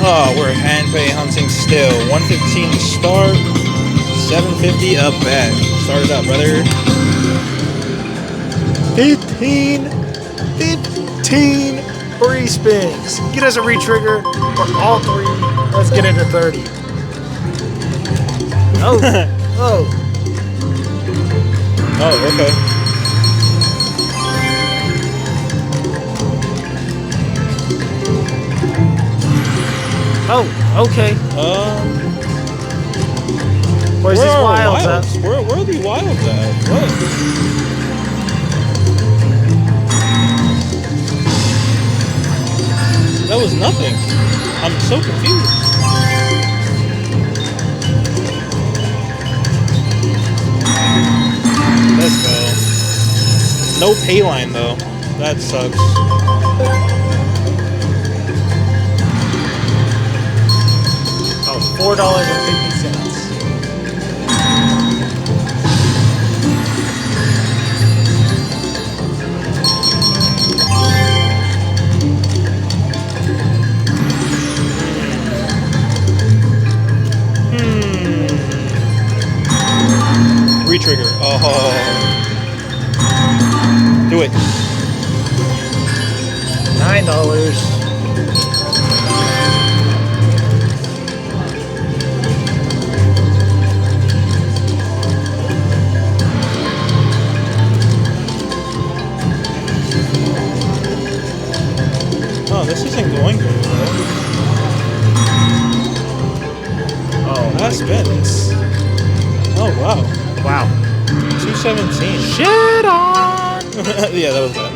Oh, we're hand pay hunting still. 115 to start. 750 a bet. Start it up, brother. 15 free spins. Get us a retrigger for all three. Let's get it to 30. Oh, oh. Oh, okay. Oh, okay. Where's where these are wilds at? Where are the wilds at? What? That was nothing. I'm so confused. Let's go. No pay line though. That sucks. Oh, $4.50. Retrigger. Oh. Do it. $9. Oh, this isn't going good. Oh, Last spins. Oh, wow. wow. 217. Shit on! Yeah, that was bad.